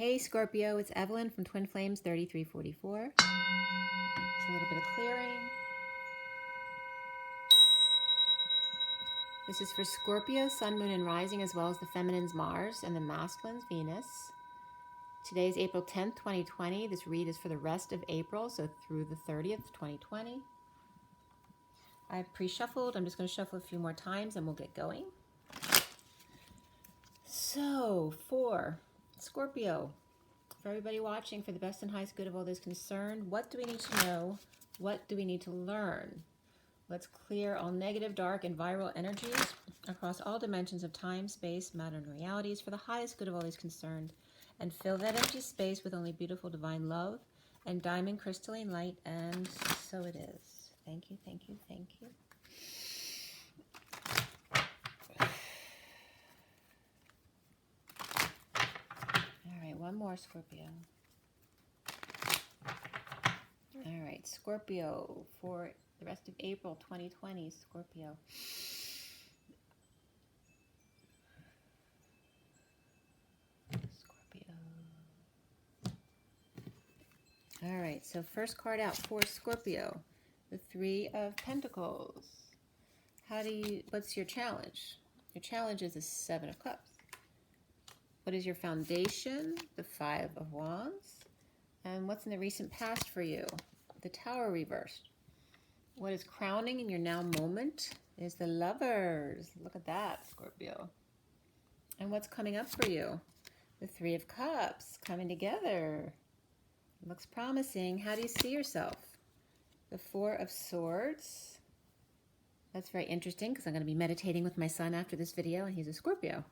Hey Scorpio, it's Evelyn from Twin Flames 3344. Just a little bit of clearing. This is for Scorpio, Sun, Moon, and Rising, as well as the Feminine's Mars and the Masculine's Venus. Today is April 10th, 2020. This read is for the rest of April, so through the 30th, 2020. I've pre-shuffled. I'm just going to shuffle a few more times and we'll get going. So, for Scorpio, for everybody watching, for the best and highest good of all those concerned, what do we need to know? What do we need to learn? Let's clear all negative, dark, and viral energies across all dimensions of time, space, matter, and realities for the highest good of all those concerned, and fill that empty space with only beautiful divine love and diamond crystalline light, and so it is. Thank you, thank you, thank you. All right, one more, Scorpio. All right, Scorpio, for the rest of April 2020, Scorpio. Scorpio. All right, so first card out for Scorpio, the Three of Pentacles. What's your challenge? Your challenge is the Seven of Cups. What is your foundation? The Five of Wands. And what's in the recent past for you? The Tower reversed. What is crowning in your now moment is the Lovers. Look at that, Scorpio. And what's coming up for you? The Three of Cups coming together. Looks promising. How do you see yourself? The Four of Swords. That's very interesting because I'm going to be meditating with my son after this video, and he's a Scorpio.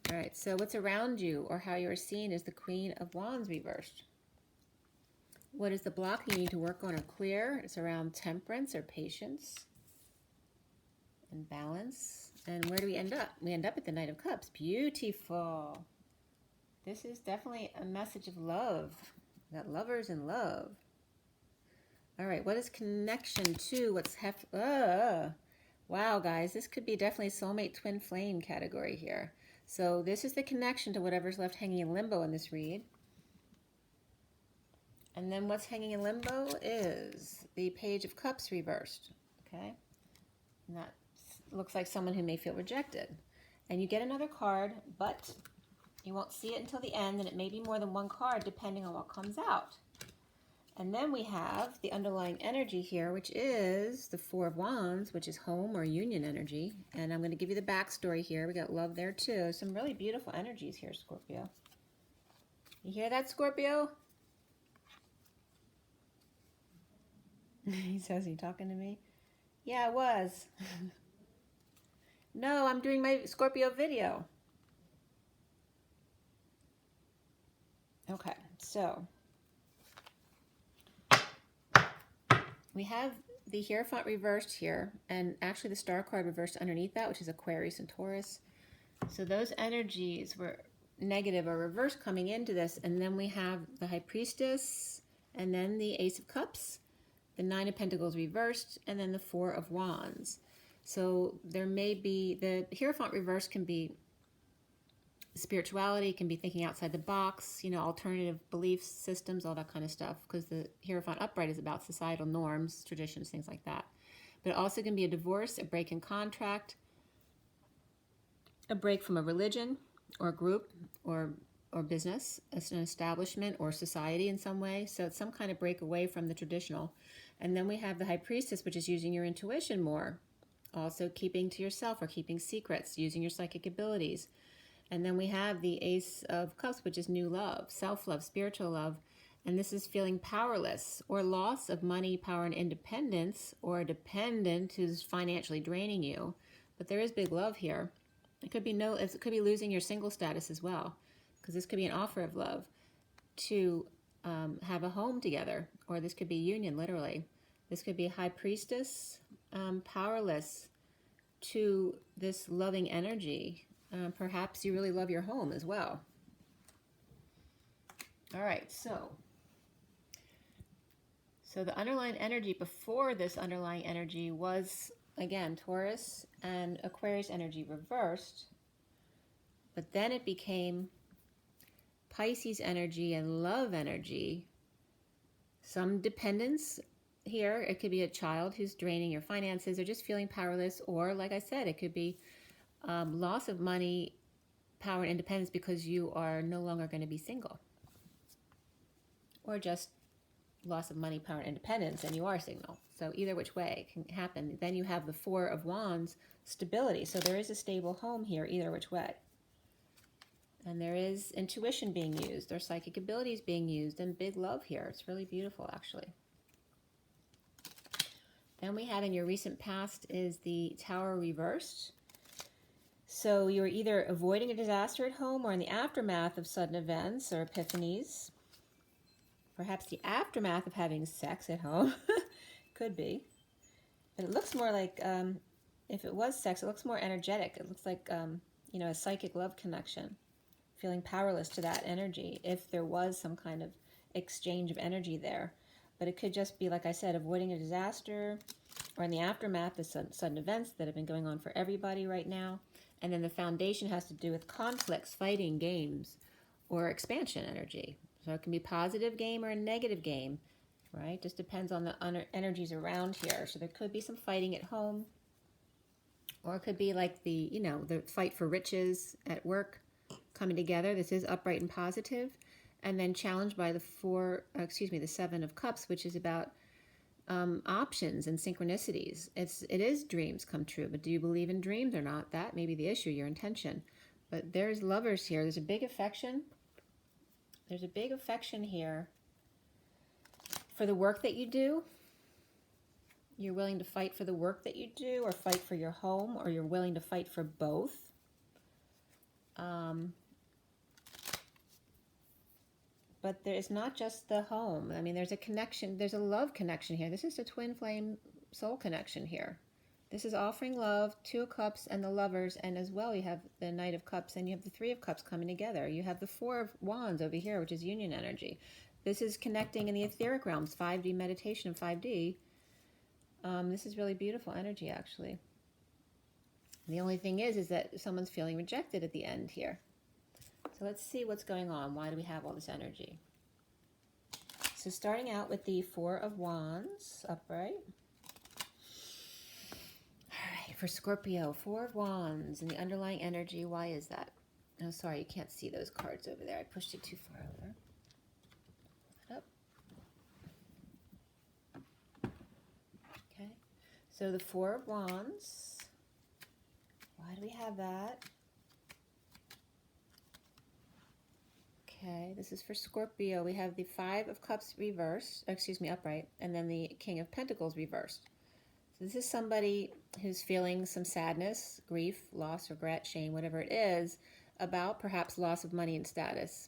All right, so what's around you or how you're seen is the Queen of Wands reversed. What is the block you need to work on or clear? It's around temperance or patience and balance. And where do we end up? We end up at the Knight of Cups. Beautiful. This is definitely a message of love. We got lovers in love. All right, what is connection to what's wow, guys, this could be definitely soulmate twin flame category here. So this is the connection to whatever's left hanging in limbo in this read. And then what's hanging in limbo is the Page of Cups reversed, okay? And that looks like someone who may feel rejected. And you get another card, but you won't see it until the end, and it may be more than one card depending on what comes out. And then we have the underlying energy here, which is the Four of Wands, which is home or union energy. And I'm going to give you the backstory here. We got love there too. Some really beautiful energies here, Scorpio. You hear that, Scorpio? He says, "Are you talking to me?" Yeah, I was. No, I'm doing my Scorpio video. Okay, so we have the Hierophant reversed here, and actually the Star card reversed underneath that, which is Aquarius and Taurus. So those energies were negative or reversed coming into this, and then we have the High Priestess, and then the Ace of Cups, the Nine of Pentacles reversed, and then the Four of Wands. So there may be, the Hierophant reverse can be spirituality, can be thinking outside the box, you know, alternative belief systems, all that kind of stuff, because the Hierophant upright is about societal norms, traditions, things like that. But it also can be a divorce, a break in contract, a break from a religion or group or business, as an establishment or society in some way. So it's some kind of break away from the traditional. And then we have the High Priestess, which is using your intuition more. Also keeping to yourself or keeping secrets, using your psychic abilities. And then we have the Ace of Cups, which is new love, self-love, spiritual love. And this is feeling powerless or loss of money, power, and independence, or a dependent who's financially draining you. But there is big love here. It could be it could be losing your single status as well, because this could be an offer of love to have a home together, or this could be union, literally. This could be a High Priestess, powerless to this loving energy. Perhaps you really love your home as well. All right, so the underlying energy before this underlying energy was, again, Taurus and Aquarius energy reversed, but then it became Pisces energy and love energy. Some dependence here. It could be a child who's draining your finances or just feeling powerless. Or, like I said, it could be loss of money, power, and independence because you are no longer going to be single. Or just loss of money, power, and independence, and you are single. So either which way can happen. Then you have the Four of Wands, stability. So there is a stable home here, either which way. And there is intuition being used, or psychic abilities being used, and big love here. It's really beautiful, actually. Then we have in your recent past is the Tower reversed. So you're either avoiding a disaster at home or in the aftermath of sudden events or epiphanies. Perhaps the aftermath of having sex at home. Could be. But it looks more like, if it was sex, it looks more energetic. It looks like, you know, a psychic love connection. Feeling powerless to that energy if there was some kind of exchange of energy there. But it could just be, like I said, avoiding a disaster or in the aftermath of sudden events that have been going on for everybody right now. And then the foundation has to do with conflicts, fighting, games, or expansion energy. So it can be a positive game or a negative game, right? Just depends on the energies around here. So there could be some fighting at home, or it could be like the, you know, the fight for riches at work coming together. This is upright and positive. And then challenged by the the Seven of Cups, which is about options and synchronicities. It is dreams come true, but do you believe in dreams or not? That may be the issue, your intention. But there's lovers here. There's a big affection. There's a big affection here for the work that you do. You're willing to fight for the work that you do, or fight for your home, or you're willing to fight for both. But there is not just the home. I mean, there's a connection. There's a love connection here. This is a twin flame soul connection here. This is offering love, Two of Cups, and the Lovers. And as well, you have the Knight of Cups, and you have the Three of Cups coming together. You have the Four of Wands over here, which is union energy. This is connecting in the etheric realms, 5D meditation and 5D. This is really beautiful energy, actually. The only thing is that someone's feeling rejected at the end here. So let's see what's going on. Why do we have all this energy? So starting out with the Four of Wands, upright. All right, for Scorpio, Four of Wands and the underlying energy. Why is that? Oh, sorry, you can't see those cards over there. I pushed it too far over. Up. Okay, so the Four of Wands. Why do we have that? Okay, this is for Scorpio. We have the Five of Cups reversed, upright, and then the King of Pentacles reversed. So this is somebody who's feeling some sadness, grief, loss, regret, shame, whatever it is, about perhaps loss of money and status.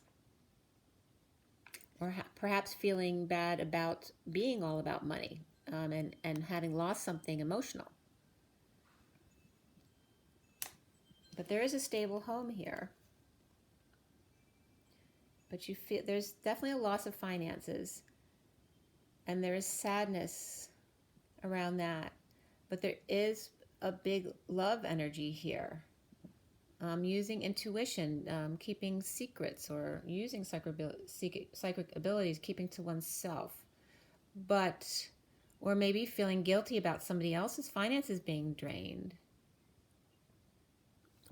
Or perhaps feeling bad about being all about money and having lost something emotional. But there is a stable home here. But you feel there's definitely a loss of finances, and there is sadness around that. But there is a big love energy here. Using intuition, keeping secrets, or using psychic abilities, keeping to oneself. Or maybe feeling guilty about somebody else's finances being drained.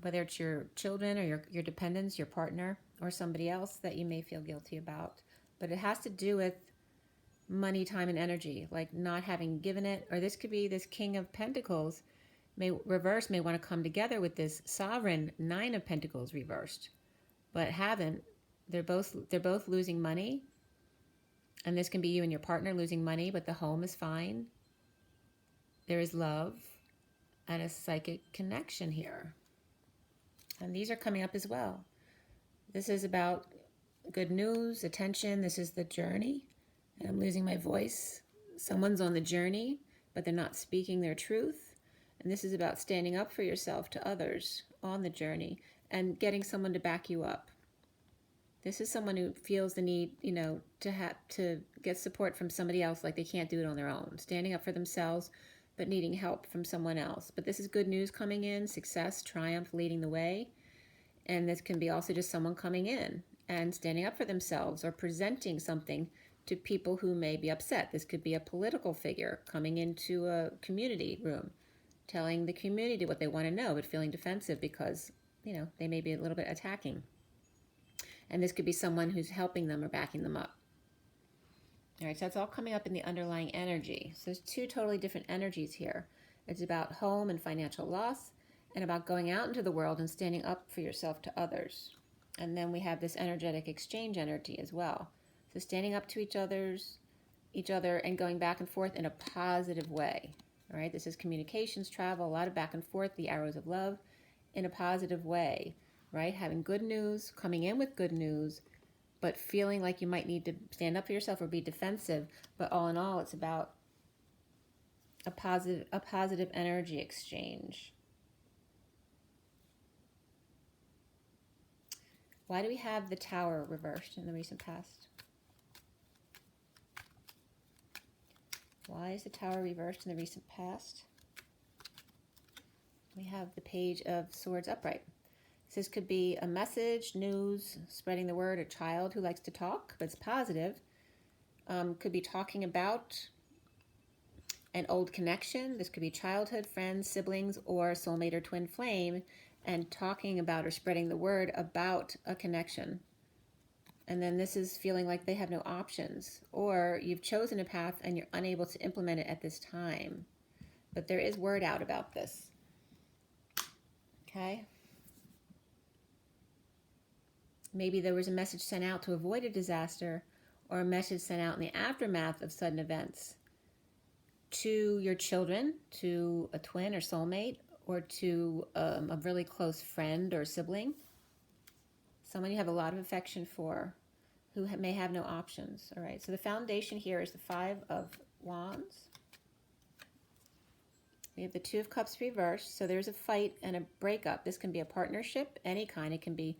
Whether it's your children or your dependents, your partner, or somebody else that you may feel guilty about. But it has to do with money, time, and energy, like not having given it. Or this could be this King of Pentacles may want to come together with this Sovereign Nine of Pentacles reversed, but haven't. They're both losing money. And this can be you and your partner losing money, but the home is fine. There is love and a psychic connection here. And these are coming up as well. This is about good news, attention. This is the journey. And I'm losing my voice. Someone's on the journey, but they're not speaking their truth. And this is about standing up for yourself to others on the journey and getting someone to back you up. This is someone who feels the need, to get support from somebody else, like they can't do it on their own. Standing up for themselves, but needing help from someone else. But this is good news coming in, success, triumph, leading the way. And this can be also just someone coming in and standing up for themselves or presenting something to people who may be upset. This could be a political figure coming into a community room, telling the community what they want to know, but feeling defensive because, you know, they may be a little bit attacking. And this could be someone who's helping them or backing them up. All right, so that's all coming up in the underlying energy. So there's two totally different energies here. It's about home and financial loss, and about going out into the world and standing up for yourself to others. And then we have this energetic exchange energy as well. So standing up to each other and going back and forth in a positive way. All right, this is communications, travel, a lot of back and forth, the arrows of love in a positive way, right? Having good news, coming in with good news, but feeling like you might need to stand up for yourself or be defensive. But all in all, it's about a positive energy exchange. Why do we have the Tower reversed in the recent past? Why is the Tower reversed in the recent past? We have the Page of Swords upright. So this could be a message, news, spreading the word, a child who likes to talk, but it's positive. Could be talking about an old connection. This could be childhood, friends, siblings, or soulmate or twin flame, and talking about or spreading the word about a connection. And then this is feeling like they have no options, or you've chosen a path and you're unable to implement it at this time. But there is word out about this. Okay? Maybe there was a message sent out to avoid a disaster, or a message sent out in the aftermath of sudden events to your children, to a twin or soulmate, or to a really close friend or sibling. Someone you have a lot of affection for who may have no options. All right, so the foundation here is the Five of Wands. We have the Two of Cups reversed, so there's a fight and a breakup. This can be a partnership, any kind. It can be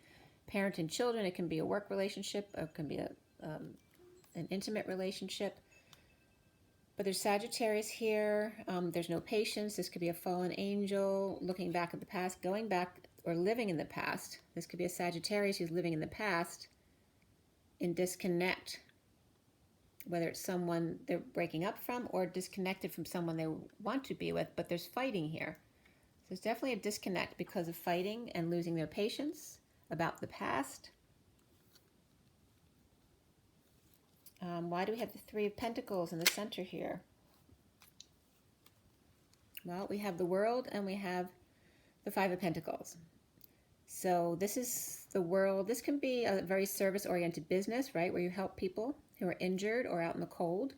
parent and children, it can be a work relationship, or it can be an intimate relationship. But there's Sagittarius here. There's no patience. This could be a fallen angel looking back at the past, going back or living in the past. This could be a Sagittarius who's living in the past in disconnect, whether it's someone they're breaking up from or disconnected from someone they want to be with, but there's fighting here. So there's definitely a disconnect because of fighting and losing their patience about the past. Why do we have the Three of Pentacles in the center here? Well, we have the World and we have the Five of Pentacles. So this is the World. This can be a very service-oriented business, right, where you help people who are injured or out in the cold.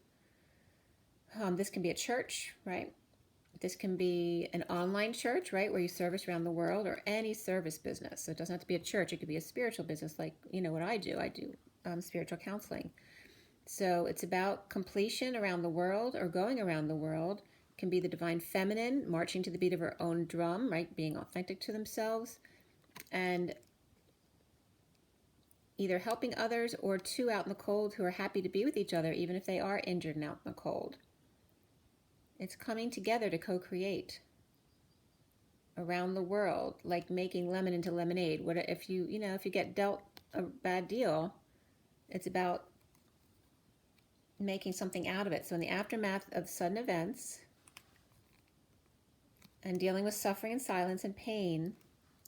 This can be a church, right? This can be an online church, right, where you service around the world, or any service business. So it doesn't have to be a church. It could be a spiritual business like, you know, what I do. I do spiritual counseling. So it's about completion around the world or going around the world. It can be the divine feminine marching to the beat of her own drum, right, being authentic to themselves, and either helping others or two out in the cold who are happy to be with each other, even if they are injured and out in the cold. It's coming together to co-create around the world, like making lemon into lemonade. What if you get dealt a bad deal, it's about making something out of it. So in the aftermath of sudden events and dealing with suffering and silence and pain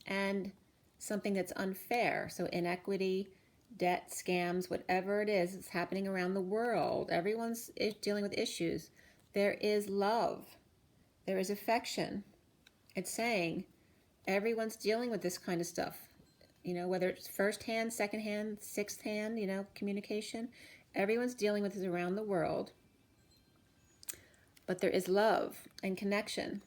and something that's unfair, so inequity, debt, scams, whatever it is that's happening around the world, everyone's dealing with issues. There is love. There is affection. It's saying everyone's dealing with this kind of stuff. You know, whether it's first hand, second hand, sixth hand, you know, communication. Everyone's dealing with this around the world. But there is love and connection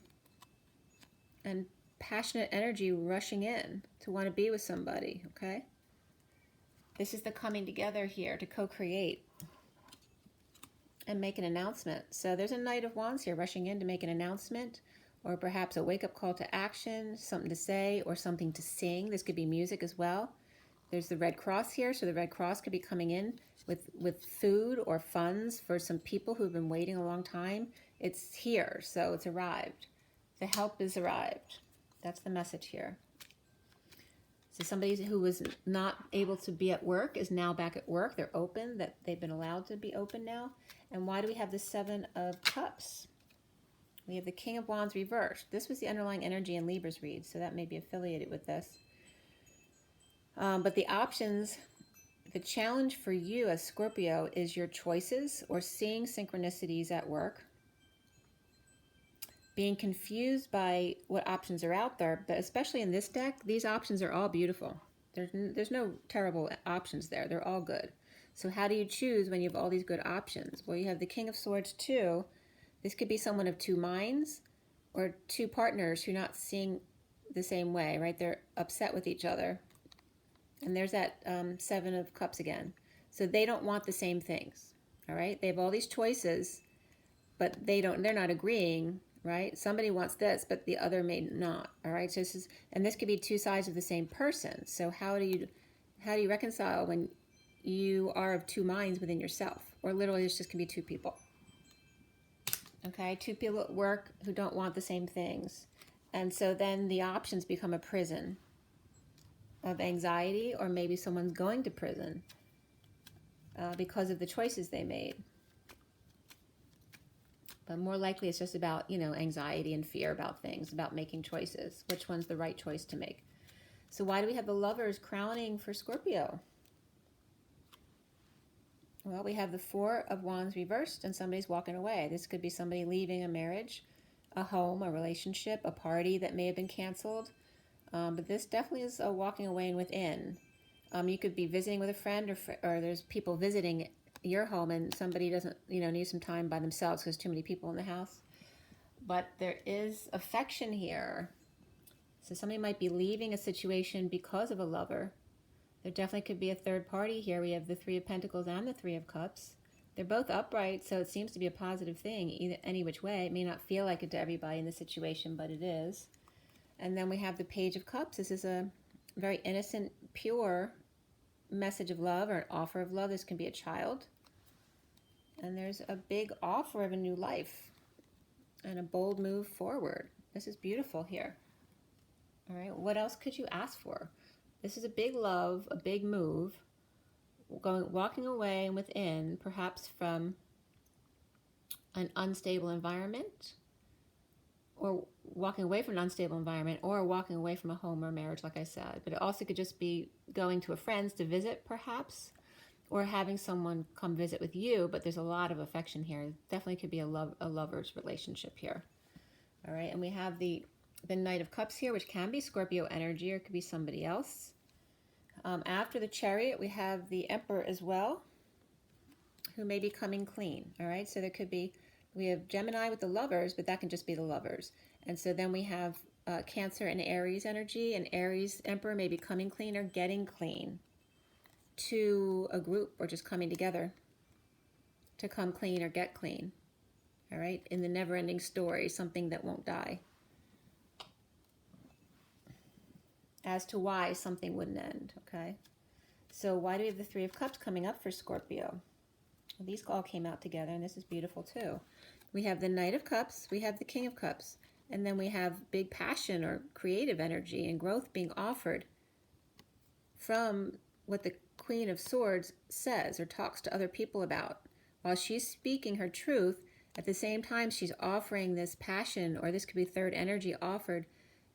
and passionate energy rushing in to want to be with somebody, okay? This is the coming together here to co-create and make an announcement. So there's a Knight of Wands here rushing in to make an announcement, or perhaps a wake-up call to action, something to say or something to sing. This could be music as well. There's the Red Cross here, so the Red Cross could be coming in with food or funds for some people who've been waiting a long time. It's here, so it's arrived. The help is arrived. That's the message here. It's So somebody who was not able to be at work is now back at work. They're open, that they've been allowed to be open now. And why do we have the Seven of Cups? We have the King of Wands reversed. This was the underlying energy in Libra's read, so that may be affiliated with this. But the options, the challenge for you as Scorpio is your choices or seeing synchronicities at work, being confused by what options are out there, but especially in this deck, these options are all beautiful. There's no terrible options there. They're all good. So how do you choose when you have all these good options? Well, you have the King of Swords too. This could be someone of two minds or two partners who are not seeing the same way, right? They're upset with each other. And there's that Seven of Cups again. So they don't want the same things, all right? They have all these choices, but they're not agreeing, right? Somebody wants this, but the other may not, all right? So this could be two sides of the same person. So how do you reconcile when you are of two minds within yourself? Or literally, it's just can be two people. Okay, two people at work who don't want the same things. And so then the options become a prison of anxiety, or maybe someone's going to prison because of the choices they made. But more likely it's just about, anxiety and fear about things, about making choices. Which one's the right choice to make? So why do we have the Lovers crowning for Scorpio? Well, we have the Four of Wands reversed and somebody's walking away. This could be somebody leaving a marriage, a home, a relationship, a party that may have been canceled. But this definitely is a walking away and within. You could be visiting with a friend or there's people visiting your home and somebody doesn't, need some time by themselves because too many people in the house. But there is affection here. So somebody might be leaving a situation because of a lover. There definitely could be a third party here. We have the Three of Pentacles and the Three of Cups. They're both upright, so it seems to be a positive thing, either any which way. It may not feel like it to everybody in the situation, but it is. And then we have the Page of Cups. This is a very innocent, pure message of love or an offer of love. This can be a child. And there's a big offer of a new life and a bold move forward. This is beautiful here. All right, what else could you ask for? This is a big love, a big move, walking away and within, perhaps from an unstable environment, or walking away from an unstable environment, or walking away from a home or marriage, like I said. But it also could just be going to a friend's to visit, perhaps, or having someone come visit with you, but there's a lot of affection here. It definitely could be a lover's relationship here. All right, and we have the Knight of Cups here, which can be Scorpio energy, or it could be somebody else. After the Chariot, we have the Emperor as well, who may be coming clean. All right, so there could be, we have Gemini with the Lovers, but that can just be the Lovers. And so then we have Cancer and Aries energy, and Aries Emperor may be coming clean or getting clean to a group, or just coming together to come clean or get clean. All right, in the never-ending story, something that won't die. As to why something wouldn't end, okay? So why do we have the Three of Cups coming up for Scorpio? Well, these all came out together, and this is beautiful too. We have the Knight of Cups, we have the King of Cups, and then we have big passion or creative energy and growth being offered from what the Queen of Swords says or talks to other people about. While she's speaking her truth, at the same time she's offering this passion, or this could be third energy offered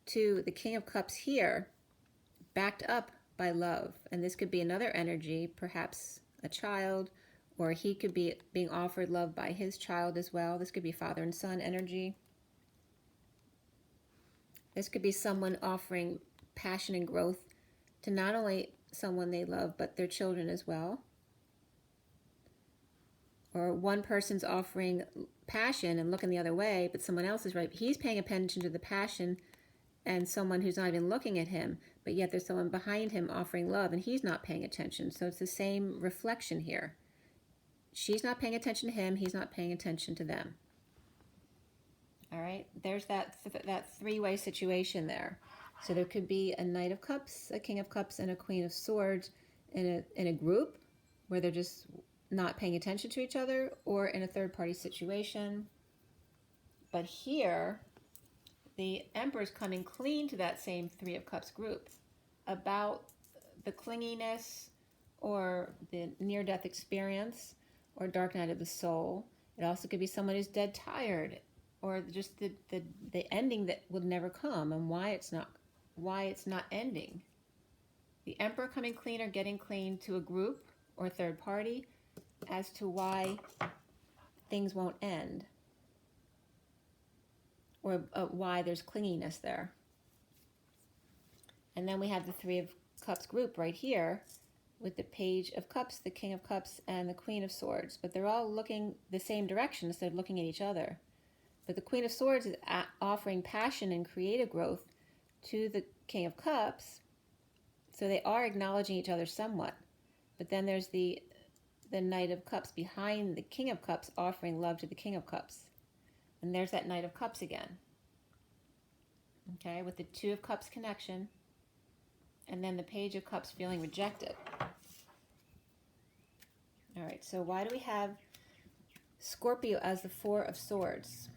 to the King of Cups here, backed up by love. And this could be another energy, perhaps a child, or he could be being offered love by his child as well. This could be father and son energy. This could be someone offering passion and growth to not only someone they love, but their children as well. Or one person's offering passion and looking the other way, but someone else is right. He's paying attention to the passion and someone who's not even looking at him, but yet there's someone behind him offering love and he's not paying attention. So it's the same reflection here. She's not paying attention to him, he's not paying attention to them. All right, there's that three-way situation there. So there could be a Knight of Cups, a King of Cups, and a Queen of Swords in a group where they're just not paying attention to each other, or in a third-party situation. But here, the Emperor's coming clean to that same Three of Cups group. about the clinginess or the near-death experience or dark night of the soul. It also could be someone who's dead tired, or just the ending that would never come, and why it's not ending. The Emperor coming clean or getting clean to a group or third party as to why things won't end, or why there's clinginess there. And then we have the Three of Cups group right here with the Page of Cups, the King of Cups, and the Queen of Swords. But they're all looking the same direction instead of looking at each other. But the Queen of Swords is offering passion and creative growth to the King of Cups. So they are acknowledging each other somewhat. But then there's the Knight of Cups behind the King of Cups offering love to the King of Cups. And there's that Knight of Cups again. Okay, with the Two of Cups connection. And then the Page of Cups feeling rejected. All right, so why do we have Scorpio as the Four of Swords?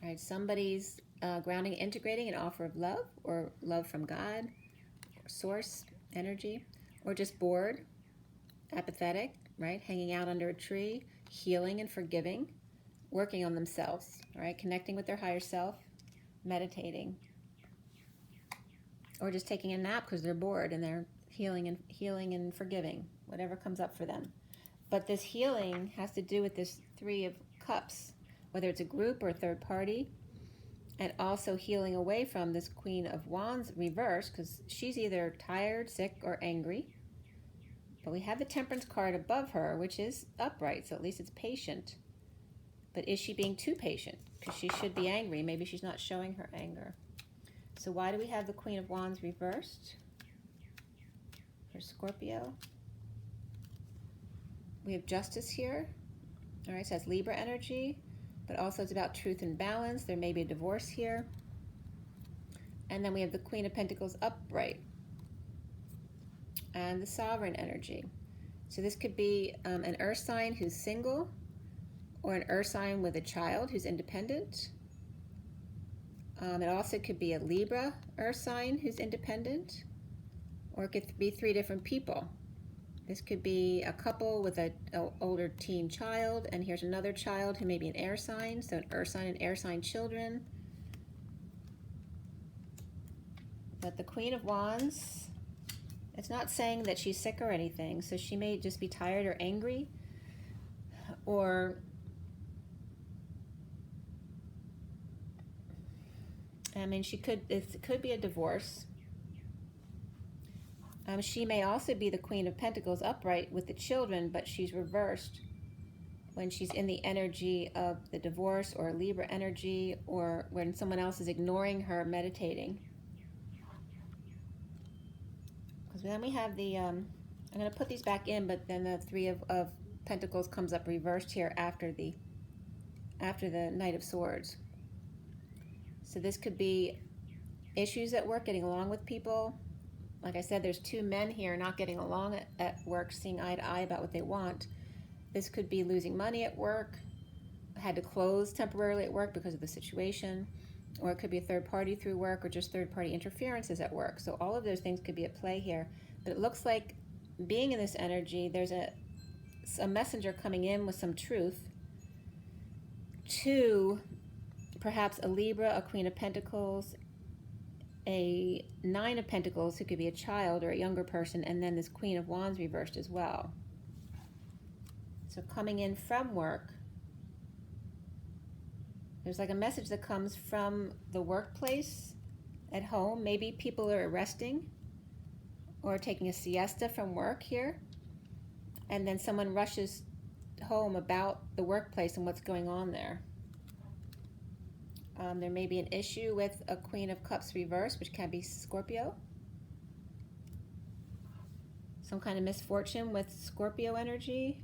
All right, somebody's grounding, integrating an offer of love, or love from God, or source, energy, or just bored, apathetic, right? Hanging out under a tree, healing and forgiving, working on themselves, all right? Connecting with their higher self, meditating, or just taking a nap because they're bored and they're healing and forgiving, whatever comes up for them. But this healing has to do with this Three of Cups, whether it's a group or a third party, and also healing away from this Queen of Wands reverse, because she's either tired, sick, or angry. But we have the Temperance card above her, which is upright, so at least it's patient. But is she being too patient? Because she should be angry. Maybe she's not showing her anger. So why do we have the Queen of Wands reversed for Scorpio? We have Justice here. All right, so that's Libra energy, but also it's about truth and balance. There may be a divorce here. And then we have the Queen of Pentacles upright and the Sovereign energy. So this could be an earth sign who's single, or an earth sign with a child who's independent. It also could be a Libra earth sign who's independent, or it could be three different people. This could be a couple with an older teen child, and here's another child who may be an air sign, so an earth sign and air sign children. But the Queen of Wands, it's not saying that she's sick or anything, so she may just be tired or angry, or I mean, it could be a divorce. She may also be the Queen of Pentacles upright with the children, but she's reversed when she's in the energy of the divorce or Libra energy, or when someone else is ignoring her meditating. Because then we have the, I'm going to put these back in, but then the Three of Pentacles comes up reversed here after the Knight of Swords. So this could be issues at work, getting along with people. Like I said, there's two men here not getting along at work, seeing eye to eye about what they want. This could be losing money at work, had to close temporarily at work because of the situation, or it could be a third party through work, or just third party interferences at work. So all of those things could be at play here. But it looks like being in this energy, there's a messenger coming in with some truth to perhaps a Libra, a Queen of Pentacles, a Nine of Pentacles, who could be a child or a younger person, and then this Queen of Wands reversed as well. So coming in from work, there's like a message that comes from the workplace at home. Maybe people are resting or taking a siesta from work here, and then someone rushes home about the workplace and what's going on there. There may be an issue with a Queen of Cups reverse, which can be Scorpio. Some kind of misfortune with Scorpio energy,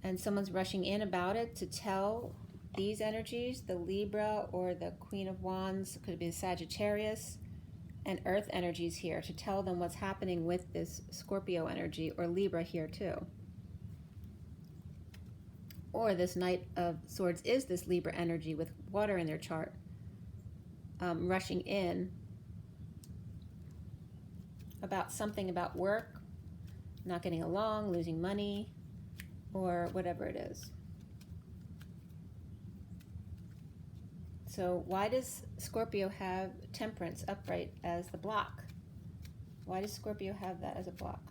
and someone's rushing in about it to tell these energies, the Libra or the Queen of Wands, could be the Sagittarius, and Earth energies here, to tell them what's happening with this Scorpio energy, or Libra here too. Or this Knight of Swords is this Libra energy with water in their chart, rushing in about something about work, not getting along, losing money, or whatever it is. So why does Scorpio have Temperance upright as the block? Why does Scorpio have that as a block?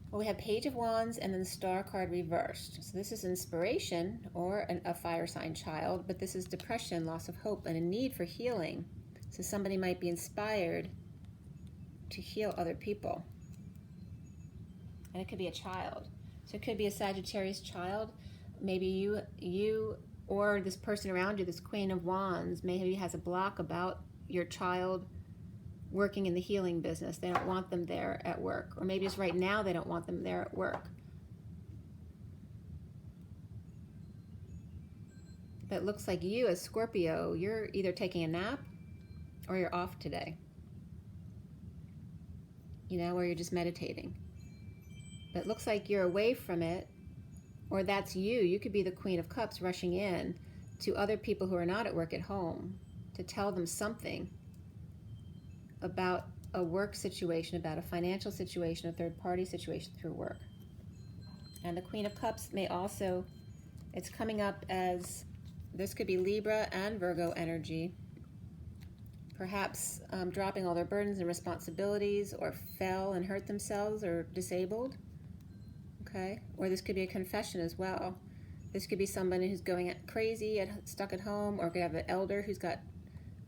Well, we have Page of Wands and then the Star card reversed. So this is inspiration or a fire sign child, but this is depression, loss of hope, and a need for healing. So somebody might be inspired to heal other people. And it could be a child. So it could be a Sagittarius child. Maybe you or this person around you, this Queen of Wands, maybe has a block about your child working in the healing business. They don't want them there at work. Or maybe just right now they don't want them there at work. But it looks like you as Scorpio, you're either taking a nap or you're off today. You know, or you're just meditating. But it looks like you're away from it, or that's you. You could be the Queen of Cups rushing in to other people who are not at work at home to tell them something about a work situation, about a financial situation, a third-party situation through work. And the Queen of Cups may also, it's coming up as, this could be Libra and Virgo energy, perhaps dropping all their burdens and responsibilities, or fell and hurt themselves, or disabled. Okay, or this could be a confession as well. This could be somebody who's going crazy, stuck at home, or could have an elder who's got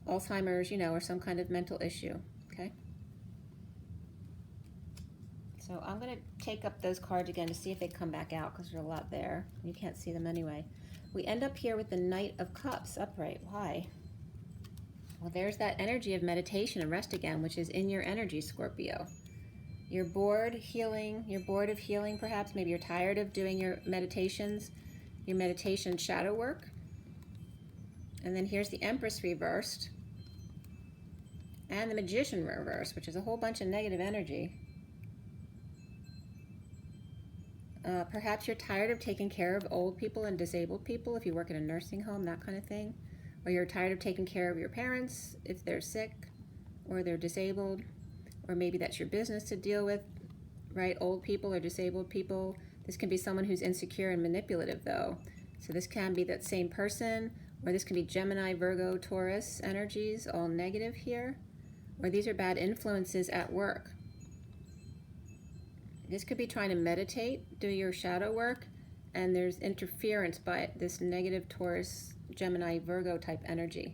Alzheimer's, you know, or some kind of mental issue. Okay. So I'm going to take up those cards again to see if they come back out, because there's a lot there. You can't see them anyway. We end up here with the Knight of Cups upright. Why? Well, there's that energy of meditation and rest again, which is in your energy, Scorpio. You're bored healing, you're bored of healing perhaps, maybe you're tired of doing your meditations, your meditation shadow work. And then here's the Empress reversed, and the Magician reversed, which is a whole bunch of negative energy. Perhaps you're tired of taking care of old people and disabled people if you work in a nursing home, that kind of thing. Or you're tired of taking care of your parents if they're sick or they're disabled. Or maybe that's your business to deal with, right? Old people or disabled people. This can be someone who's insecure and manipulative, though. So this can be that same person, or this can be Gemini, Virgo, Taurus energies, all negative here. Or these are bad influences at work. This could be trying to meditate, do your shadow work, and there's interference by this negative Taurus, Gemini, Virgo type energy.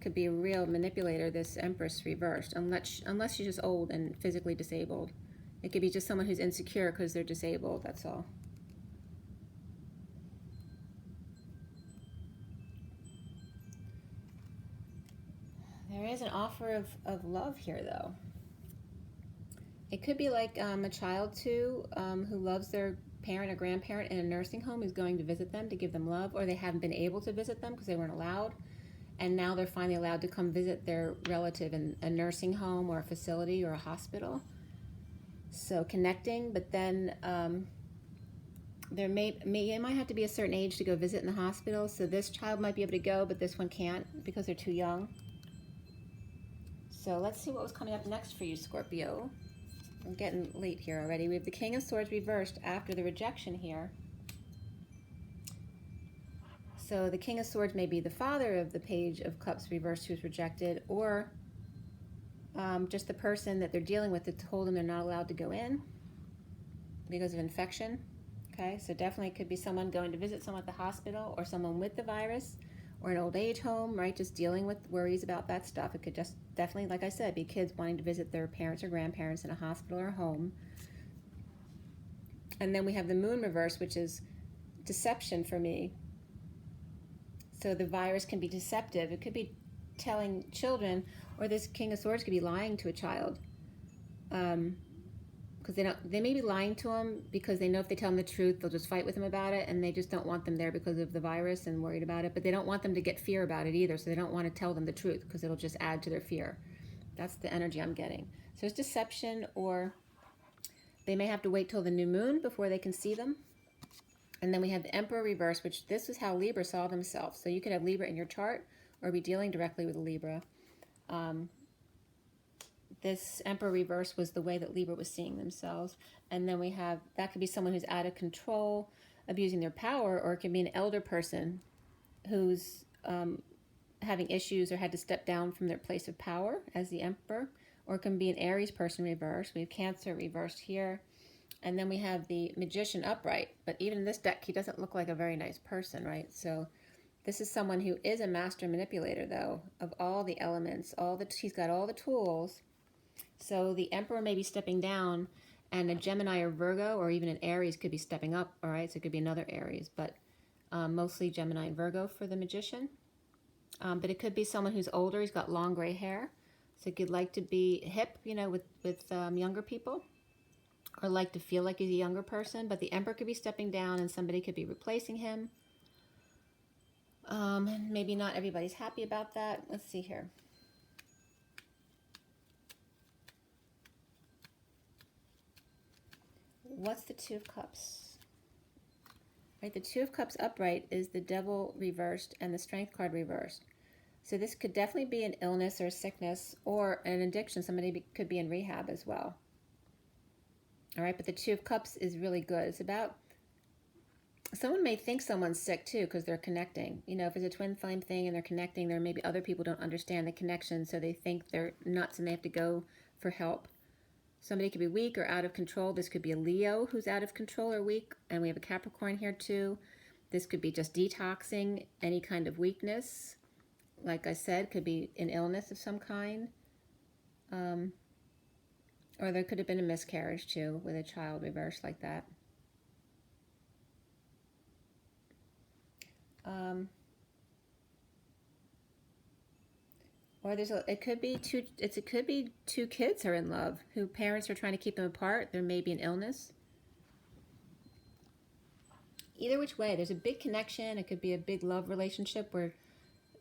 Could be a real manipulator, this Empress reversed, unless she's just old and physically disabled. It could be just someone who's insecure because they're disabled, that's all. There is an offer of love here, though. It could be like a child, too, who loves their parent or grandparent in a nursing home, who's going to visit them to give them love, or they haven't been able to visit them because they weren't allowed. And now they're finally allowed to come visit their relative in a nursing home or a facility or a hospital. So connecting, but then it might have to be a certain age to go visit in the hospital. So this child might be able to go, but this one can't because they're too young. So let's see what was coming up next for you, Scorpio. We're getting late here already. We have the King of Swords reversed after the rejection here. So the King of Swords may be the father of the Page of Cups reversed who's rejected, or just the person that they're dealing with that told them they're not allowed to go in because of infection. Okay, so definitely it could be someone going to visit someone at the hospital, or someone with the virus, or an old age home, right? Just dealing with worries about that stuff. It could just definitely, like I said, be kids wanting to visit their parents or grandparents in a hospital or home. And then we have the Moon reverse, which is deception for me. So the virus can be deceptive. It could be telling children, or this King of Swords could be lying to a child. Because they may be lying to them because they know if they tell them the truth, they'll just fight with them about it, and they just don't want them there because of the virus and worried about it. But they don't want them to get fear about it either, so they don't want to tell them the truth because it'll just add to their fear. That's the energy I'm getting. So it's deception, or they may have to wait till the new moon before they can see them. And then we have the Emperor reverse, which this is how Libra saw themselves. So you could have Libra in your chart or be dealing directly with a Libra. this Emperor reverse was the way that Libra was seeing themselves. And then we have, that could be someone who's out of control, abusing their power, or it can be an elder person who's having issues or had to step down from their place of power as the Emperor, or it can be an Aries person reversed. We have Cancer reversed here. And then we have the Magician upright. But even in this deck, he doesn't look like a very nice person, right? So this is someone who is a master manipulator, though, of all the elements. He's got all the tools. So the Emperor may be stepping down, and a Gemini or Virgo, or even an Aries could be stepping up, all right? So it could be another Aries, but mostly Gemini and Virgo for the Magician. But it could be someone who's older. He's got long gray hair. So he could like to be hip, you know, with younger people, or like to feel like he's a younger person. But the Emperor could be stepping down, and somebody could be replacing him. Maybe not everybody's happy about that. Let's see here. What's the Two of Cups? Right, the Two of Cups upright is the Devil reversed and the Strength card reversed. So this could definitely be an illness or a sickness or an addiction. Somebody could be in rehab as well. All right, but the Two of Cups is really good. It's about, someone may think someone's sick too because they're connecting. You know, if it's a twin flame thing and they're connecting, there may be other people don't understand the connection, so they think they're nuts and they have to go for help. Somebody could be weak or out of control. This could be a Leo who's out of control or weak. And we have a Capricorn here too. This could be just detoxing any kind of weakness. Like I said, could be an illness of some kind. Or there could have been a miscarriage too with a child reversed like that. Or it could be two kids are in love who parents are trying to keep them apart. There may be an illness. Either which way, there's a big connection. It could be a big love relationship where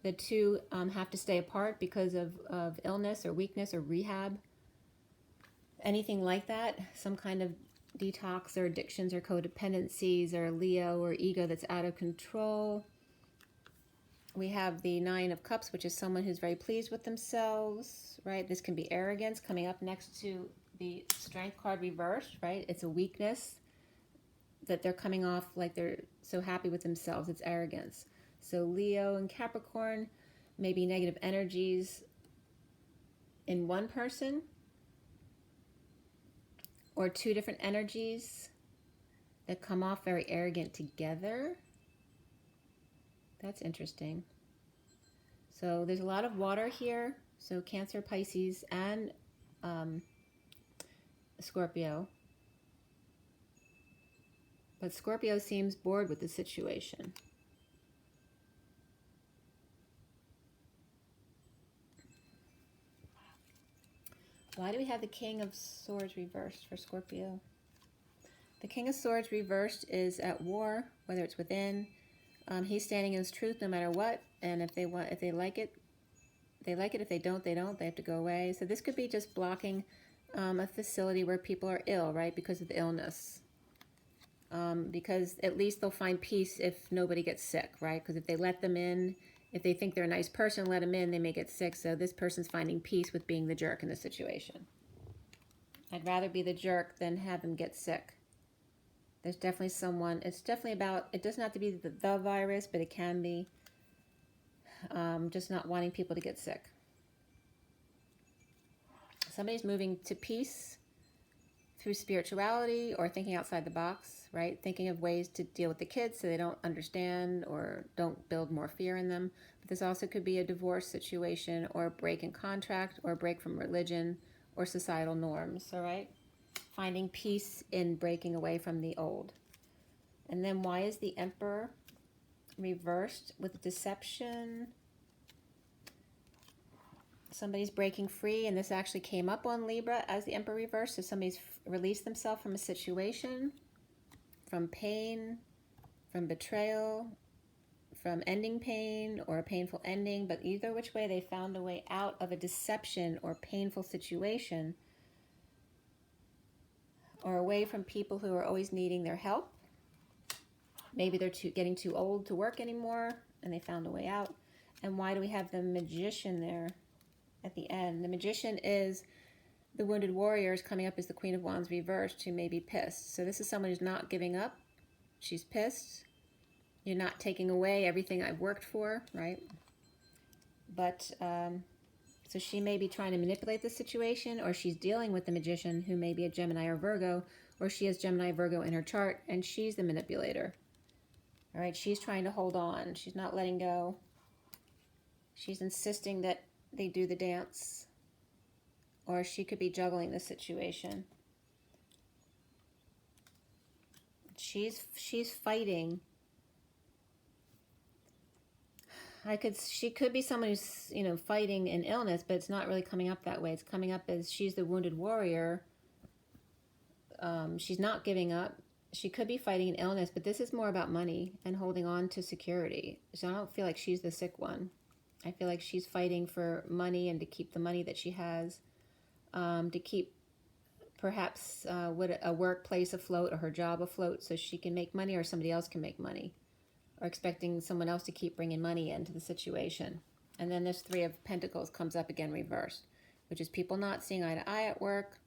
the two have to stay apart because of illness or weakness or rehab. Anything like that, some kind of detox or addictions or codependencies or Leo or ego that's out of control. We have the Nine of Cups, which is someone who's very pleased with themselves, right? This can be arrogance coming up next to the Strength card reversed, right? It's a weakness that they're coming off like they're so happy with themselves. It's arrogance. So Leo and Capricorn, maybe negative energies in one person or two different energies that come off very arrogant together. That's interesting. So there's a lot of water here. So Cancer, Pisces, and Scorpio. But Scorpio seems bored with the situation. Why do we have the King of Swords reversed for Scorpio? The King of Swords reversed is at war, whether it's within. He's standing in his truth no matter what, and if they like it, they like it. If they don't, they don't. They have to go away. So this could be just blocking a facility where people are ill, right, because of the illness. Because at least they'll find peace if nobody gets sick, right? Because if they let them in, if they think they're a nice person, let them in, they may get sick. So this person's finding peace with being the jerk in the situation. I'd rather be the jerk than have them get sick. There's definitely someone, it's definitely about, it doesn't have to be the virus, but it can be just not wanting people to get sick. Somebody's moving to peace through spirituality or thinking outside the box, right? Thinking of ways to deal with the kids so they don't understand or don't build more fear in them. But this also could be a divorce situation or a break in contract or a break from religion or societal norms, all right? Finding peace in breaking away from the old. And then why is the Emperor reversed with deception? Somebody's breaking free, and this actually came up on Libra as the Emperor reversed. So somebody's released themselves from a situation, from pain, from betrayal, from ending pain or a painful ending. But either which way, they found a way out of a deception or painful situation, or away from people who are always needing their help. Maybe they're getting too old to work anymore, and they found a way out. And why do we have the Magician there at the end? The Magician is the Wounded Warrior is coming up as the Queen of Wands reversed, who may be pissed. So this is someone who's not giving up. She's pissed. You're not taking away everything I've worked for, right? But, so she may be trying to manipulate the situation, or she's dealing with the Magician, who may be a Gemini or Virgo, or she has Gemini, Virgo in her chart, and she's the manipulator. All right, she's trying to hold on. She's not letting go. She's insisting that they do the dance. Or she could be juggling the situation. She's fighting. She could be someone who's, you know, fighting an illness, but it's not really coming up that way. It's coming up as she's the Wounded Warrior. She's not giving up. She could be fighting an illness, but this is more about money and holding on to security. So I don't feel like she's the sick one. I feel like she's fighting for money and to keep the money that she has, to keep perhaps a workplace afloat or her job afloat so she can make money or somebody else can make money, or expecting someone else to keep bringing money into the situation. And then this Three of Pentacles comes up again reversed, which is people not seeing eye to eye at work,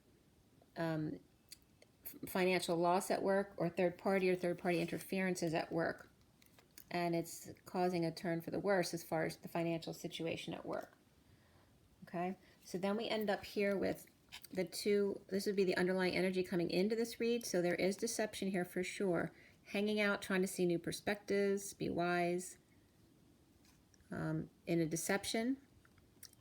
financial loss at work, or third party interferences at work. And it's causing a turn for the worse as far as the financial situation at work. Okay, so then we end up here with the two. This would be the underlying energy coming into this read. So there is deception here for sure. Hanging out, trying to see new perspectives, be wise. In a deception,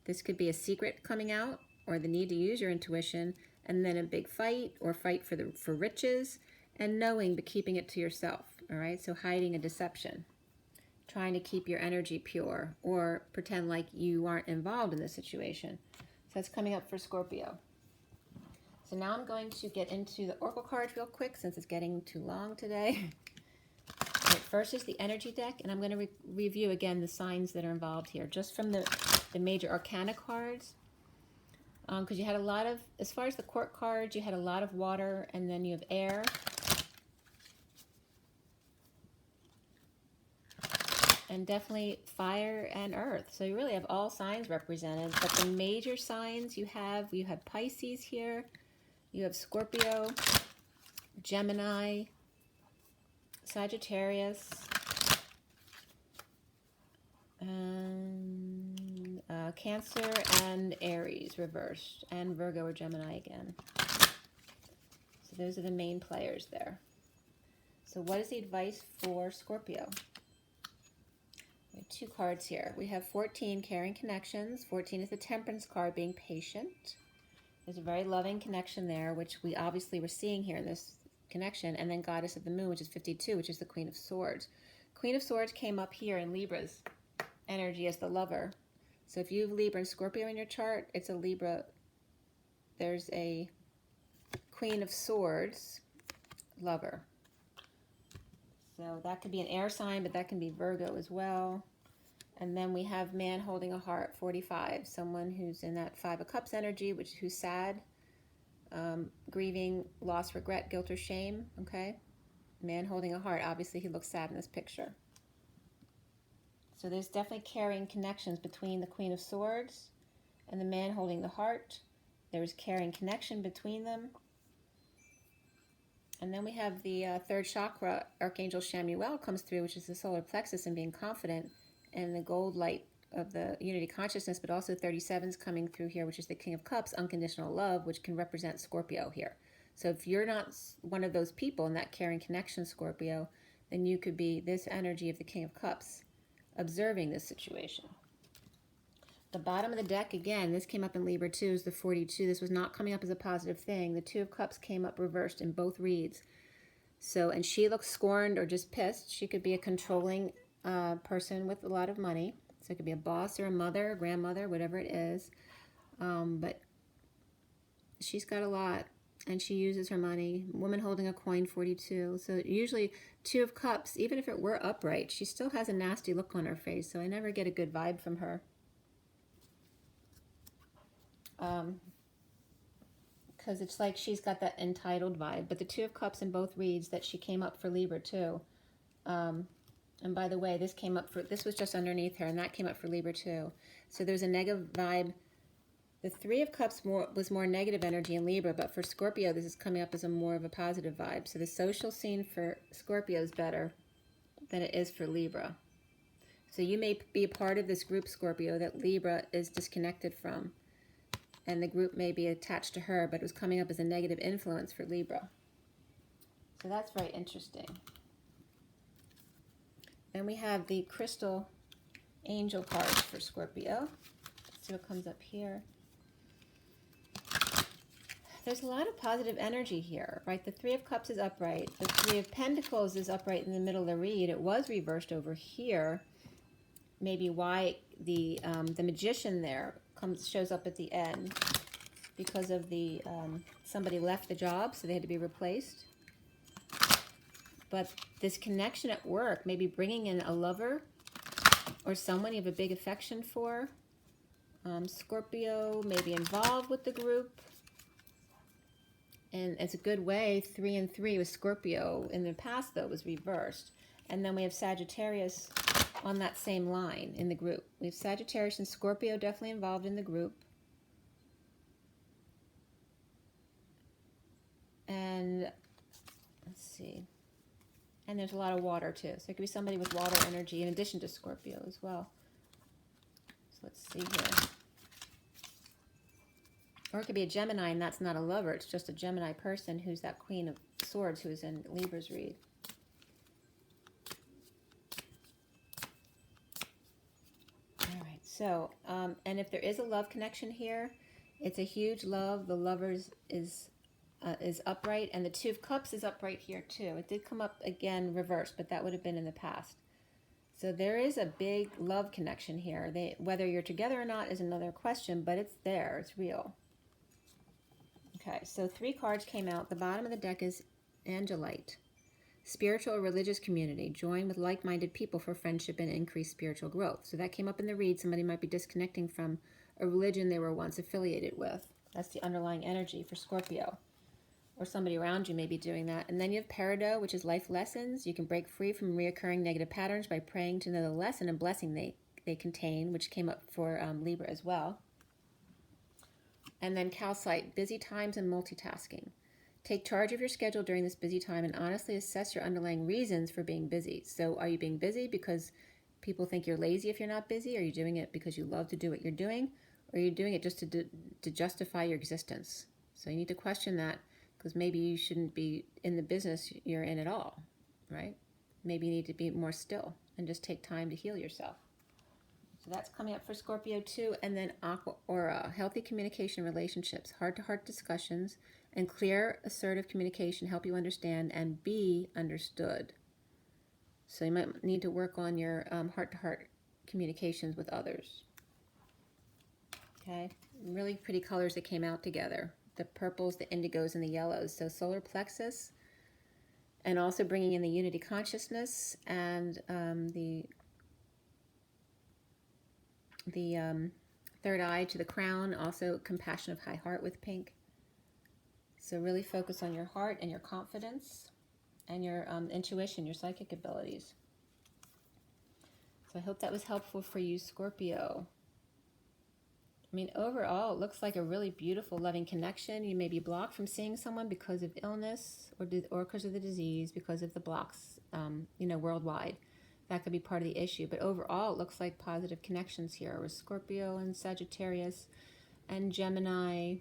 this could be a secret coming out, or the need to use your intuition, and then a big fight, or fight for riches, and knowing but keeping it to yourself. All right, so hiding a deception, trying to keep your energy pure, or pretend like you aren't involved in the situation. So that's coming up for Scorpio. So now I'm going to get into the Oracle cards real quick since it's getting too long today. Right, first is the energy deck, and I'm going to review again the signs that are involved here, just from the major arcana cards. Because you had a lot of, as far as the court cards, you had a lot of water, and then you have air. And definitely fire and earth. So you really have all signs represented. But the major signs you have Pisces here, you have Scorpio, Gemini, Sagittarius, and Cancer and Aries reversed, and Virgo or Gemini again. So those are the main players there. So what is the advice for Scorpio? We have two cards here. We have 14, caring connections. 14 is the Temperance card, being patient. There's a very loving connection there, which we obviously were seeing here in this connection. And then Goddess of the Moon, which is 52, which is the Queen of Swords. Queen of Swords came up here in Libra's energy as the lover. So if you have Libra and Scorpio in your chart, it's a Libra. There's a Queen of Swords lover. So that could be an air sign, but that can be Virgo as well. And then we have man holding a heart, 45. Someone who's in that Five of Cups energy, who's sad, grieving, loss, regret, guilt, or shame. Okay, man holding a heart. Obviously, he looks sad in this picture. So there's definitely carrying connections between the Queen of Swords and the man holding the heart. There's carrying connection between them. And then we have the third chakra, Archangel Chamuel comes through, which is the solar plexus and being confident, and the gold light of the unity consciousness, but also 37's coming through here, which is the King of Cups, unconditional love, which can represent Scorpio here. So if you're not one of those people in that caring connection, Scorpio, then you could be this energy of the King of Cups, observing this situation. The bottom of the deck, again, this came up in Libra too, is the 42. This was not coming up as a positive thing. The Two of Cups came up reversed in both reads. So, and she looks scorned or just pissed. She could be a controlling person with a lot of money. So it could be a boss or a mother, a grandmother, whatever it is. But she's got a lot, and she uses her money. Woman holding a coin, 42. So usually Two of Cups, even if it were upright, she still has a nasty look on her face. So I never get a good vibe from her. Because it's like she's got that entitled vibe. But the Two of Cups in both reads that she came up for Libra too. And by the way, this came up for, this was just underneath her, and that came up for Libra too. So there's a negative vibe The Three of Cups was more negative energy in Libra, but for Scorpio, this is coming up as more of a positive vibe. So the social scene for Scorpio is better than it is for Libra. So you may be a part of this group, Scorpio, that Libra is disconnected from. And the group may be attached to her, but it was coming up as a negative influence for Libra. So that's very interesting. Then we have the crystal angel cards for Scorpio. Let's see what comes up here. There's a lot of positive energy here, right? The Three of Cups is upright. The Three of Pentacles is upright in the middle of the read. It was reversed over here. Maybe why the Magician there shows up at the end because of the somebody left the job, so they had to be replaced. But this connection at work, maybe bringing in a lover or someone you have a big affection for. Scorpio may be involved with the group. And it's a good way. 3 and 3 with Scorpio. In the past, though, was reversed. And then we have Sagittarius on that same line in the group. We have Sagittarius and Scorpio definitely involved in the group. And let's see. And there's a lot of water, too. So it could be somebody with water energy in addition to Scorpio as well. So let's see here. Or it could be a Gemini, and that's not a lover. It's just a Gemini person who's that Queen of Swords who's in Libra's read. All right, so, and if there is a love connection here, it's a huge love. The Lovers is upright, and the Two of Cups is upright here too. It did come up again reversed, but that would have been in the past. So there is a big love connection here. Whether you're together or not is another question, but it's there. It's real. Okay, so 3 cards came out. The bottom of the deck is Angelite. Spiritual or religious community. Join with like-minded people for friendship and increased spiritual growth. So that came up in the read. Somebody might be disconnecting from a religion they were once affiliated with. That's the underlying energy for Scorpio. Or somebody around you may be doing that. And then you have Peridot, which is life lessons. You can break free from reoccurring negative patterns by praying to know the lesson and blessing they contain, which came up for Libra as well. And then Calcite, busy times and multitasking. Take charge of your schedule during this busy time and honestly assess your underlying reasons for being busy. So are you being busy because people think you're lazy if you're not busy? Are you doing it because you love to do what you're doing? Or are you doing it just to justify your existence? So you need to question that, because maybe you shouldn't be in the business you're in at all, right? Maybe you need to be more still and just take time to heal yourself. So that's coming up for Scorpio too. And then Aqua Aura, healthy communication relationships, heart-to-heart discussions, and clear, assertive communication help you understand and be understood. So you might need to work on your heart-to-heart communications with others. Okay, really pretty colors that came out together. The purples, the indigos, and the yellows. So solar plexus, and also bringing in the unity consciousness and the third eye to the crown, also compassion of high heart with pink. So really focus on your heart and your confidence and your intuition, your psychic abilities. So I hope that was helpful for you, Scorpio. I mean, overall, it looks like a really beautiful, loving connection. You may be blocked from seeing someone because of illness or because of the disease, because of the blocks, worldwide. That could be part of the issue. But overall, it looks like positive connections here with Scorpio and Sagittarius and Gemini.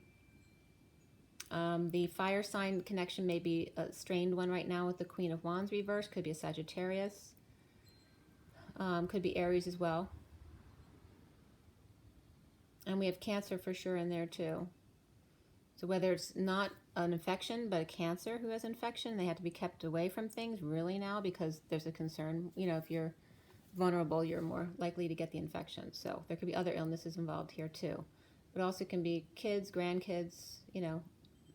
The fire sign connection may be a strained one right now with the Queen of Wands reverse. Could be a Sagittarius. Could be Aries as well. And we have Cancer for sure in there too. So whether it's not an infection, but a Cancer who has infection, they have to be kept away from things really now because there's a concern. You know, if you're vulnerable, you're more likely to get the infection. So there could be other illnesses involved here too. But also can be kids, grandkids,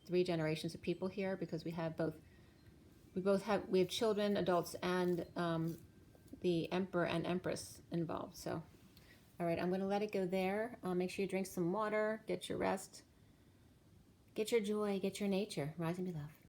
3 generations of people here, because we have we have children, adults, and the Emperor and Empress involved. So, all right, I'm going to let it go there. Make sure you drink some water, get your rest, get your joy, get your nature. Rise and be loved.